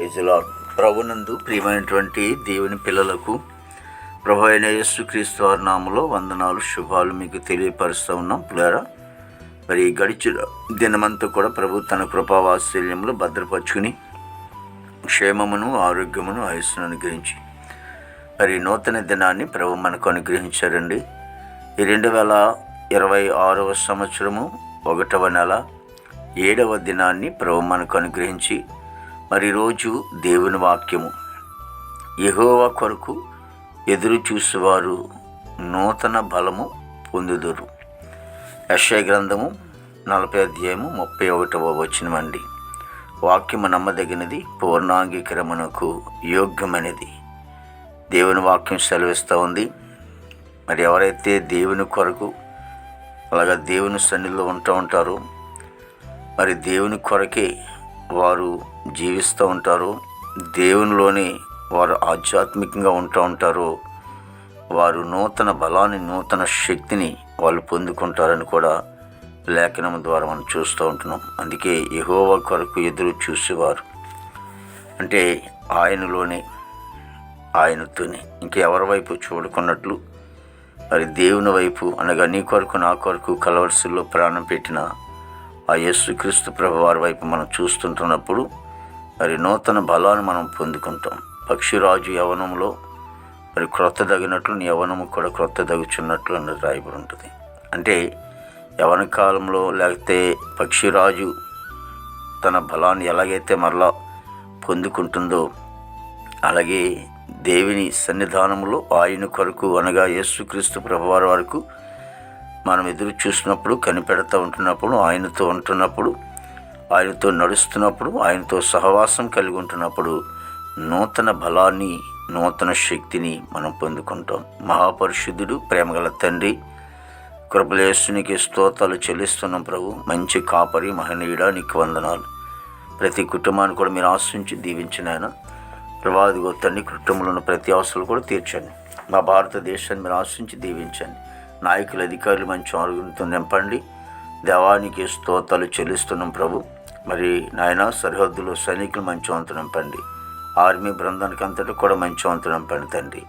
Praise the lord. ప్రభునందు ప్రియమైనటువంటి దేవుని పిల్లలకు ప్రభు అయిన యేసుక్రీస్తు వారి నామములో వందనాలు, శుభాలు మీకు తెలియపరుస్తూ ఉన్నాం. పిల్లరా, మరి గడిచిన దినమంతా కూడా ప్రభు తన కృపావాత్సల్యంలో భద్రపరుచుకుని క్షేమమును, ఆరోగ్యమును, ఆయుస్సును అనుగ్రహించి మరి నూతన దినాన్ని ప్రభు మనకు అనుగ్రహించారండి. ఈ 2026వ సంవత్సరము 1వ నెల 7వ దినాన్ని ప్రభు మనకు అనుగ్రహించి మరి రోజు దేవుని వాక్యము, యెహోవా కొరకు ఎదురు చూసేవారు నూతన బలము పొందుదురు. యెషయా గ్రంథము 40వ అధ్యాయము 31వ వచనమండి. వాక్యము నమ్మదగినది, పూర్ణాంగీకరమునకు యోగ్యమైనది. దేవుని వాక్యం సెలవిస్తూ ఉంది. మరి ఎవరైతే దేవుని కొరకు అలాగా దేవుని సన్నిధిలో ఉంటూ ఉంటారో, మరి దేవుని కొరకే వారు జీవిస్తూ ఉంటారో, దేవునిలోనే వారు ఆధ్యాత్మికంగా ఉంటూ ఉంటారో, వారు నూతన బలాన్ని, నూతన శక్తిని వాళ్ళు పొందుకుంటారని కూడా లేఖనం ద్వారా మనం చూస్తూ ఉంటున్నాం. అందుకే యెహోవా కొరకు ఎదురు చూసేవారు అంటే ఆయనలోనే, ఆయనతోనే, ఇంకెవరి వైపు చూడకున్నట్లు మరి దేవుని వైపు అనగా నీ కొరకు నా కొరకు కలవరిశిలో ప్రాణం పెట్టిన ఆ యేసుక్రీస్తు ప్రభు వారి వైపు మనం చూస్తుంటున్నప్పుడు మరి నూతన బలాన్ని మనం పొందుకుంటాం. పక్షిరాజు యవనంలో మరి క్రొత్త దగినట్లు నీ యవనము కూడా క్రొత్త దగుచున్నట్లు అన్నది రాయబడి ఉంటుంది. అంటే యవన కాలంలో లేకపోతే పక్షిరాజు తన బలాన్ని ఎలాగైతే మరలా పొందుకుంటుందో, అలాగే దేవుని సన్నిధానంలో ఆయన కొరకు అనగా యేసుక్రీస్తు ప్రభువారి వరకు మనం ఎదురు చూసినప్పుడు, కనిపెడతా ఉంటున్నప్పుడు, ఆయనతో ఉంటున్నప్పుడు, ఆయనతో నడుస్తున్నప్పుడు, ఆయనతో సహవాసం కలిగి ఉంటున్నప్పుడు నూతన బలాన్ని, నూతన శక్తిని మనం పొందుకుంటాం. మహాపరిశుద్ధుడు, ప్రేమగల తండ్రి, కృపలేసునికి స్తోత్రాలు చెల్లిస్తున్నాం. ప్రభు మంచి కాపరి, మహనీయుడా, నీకు వందనాలు. ప్రతి కుటుంబాన్ని కూడా మీరు ఆశించి దీవించిన ఆయన ప్రభావిగో తండ్రి, కుటుంబంలో ఉన్న ప్రతి అవసరాలు కూడా తీర్చండి. మా భారతదేశాన్ని మీరు ఆశించి దీవించండి. నాయకులు, అధికారులు మంచి ఆరోగ్యంతో నింపండి. దేవానికి స్తోత్రాలు చెల్లిస్తున్నాం ప్రభు. మరి నాయన సరిహద్దులో సైనికులు మంచి వంతు నింపండి. ఆర్మీ బృందానికి అంతటా కూడా మంచి వంతు నింపండి తండ్రి.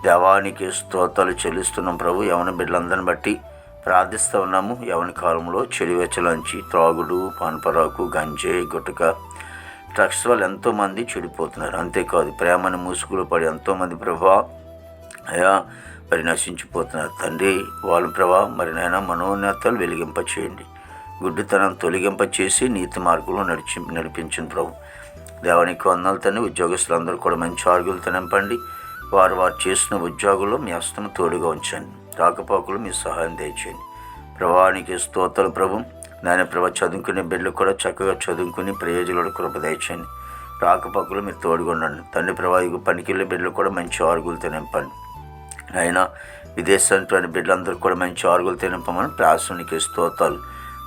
దేవానికి స్తోత్రాలు చెల్లిస్తున్నాం ప్రభు. యవన బిడ్డలందరిని బట్టి ప్రార్థిస్తూ ఉన్నాము. యవన కాలంలో చెడువెచ్చలంచి త్రాగుడు, పాన్పరాకు, గంజాయి, గుటక, డ్రగ్స్ వల్ల ఎంతోమంది చెడిపోతున్నారు. అంతేకాదు ప్రేమను మూసుకులు పడి ఎంతోమంది ప్రభా అయా మరి నశించిపోతున్నారు తండ్రి. వాళ్ళ ప్రభా మరి నాయన మనోన్నతాలు వెలిగింప చేయండి. గుడ్డితనం తొలగింప చేసి నీతి మార్గంలో నడిపించింది ప్రభు. దేవానికి వందనాలు తండ్రి. ఉద్యోగస్తులందరూ కూడా మంచి ఆరోగ్యాలతో నింపండి. వారు చేసిన ఉద్యోగుల్లో మీ హస్తము తోడుగా ఉంచండి. రాకపోకలు మీ సహాయం దయచేయండి. ప్రభానికి స్తోత్రాలు ప్రభు. నాయన ప్రభా చదువుకునే బిడ్డలు కూడా చక్కగా చదువుకుని ప్రయోజకులు కృప దయచేయండి. రాకపోకలు మీరు తోడుగా ఉండండి తండ్రి. ప్రభావికు పనికిళ్ళే బిడ్డలు కూడా మంచి ఆరోగ్యాలతో నింపండి. అయినా విదేశాంటి బిడ్డలందరూ కూడా మంచి ఆరోగ్యాలతో నింపమని ప్రాసనికి స్తోత్రాలు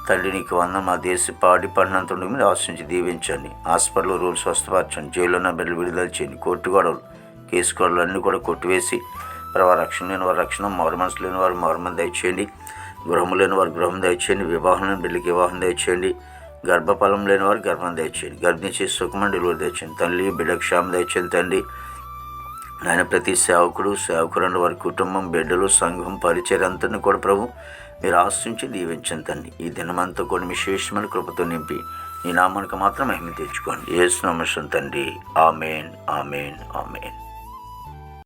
తండ్రి. నీకు వందనం. మా దేశ పాడి పడినంత మీరు ఆశించి దీవించండి. హాస్పిటల్ రూల్స్ స్వస్థపరచండి. జైల్లో ఉన్న బిడ్డలు విడుదల చేయండి. కోర్టు గొడవలు, కేసు గొడవలు అన్నీ కూడా కొట్టివేసి ప్రభావ రక్షణ లేని వారు రక్షణ, మారు మనసు లేని వారు మారుమని దయచేయండి. గృహం లేని వారు గృహం దయచేయండి. వివాహం లేని బిడ్డలకి వివాహం దయచేయండి. గర్భఫలం లేని వారు గర్భం దయచేయండి. గర్భిణీ చేసి సుఖమైన డెలివరీ దయచేయండి తల్లి. బిడ్డ క్షేమం దయచేయండి తండ్రి. నాయన ప్రతి సేవకుడు వారి కుటుంబం, బిడ్డలు, సంఘం, పరిచయం అంతని కూడా ప్రభు మీరు ఆశించి దీవించండి తండ్రి. ఈ దినమంతా కూడా విశేషమైన కృపతో నింపి ఈ నామానికి మాత్రం మహిమ తెచ్చుకోండి. యేసు నామమున తండ్రి. ఆమేన్, ఆమేన్, ఆమేన్.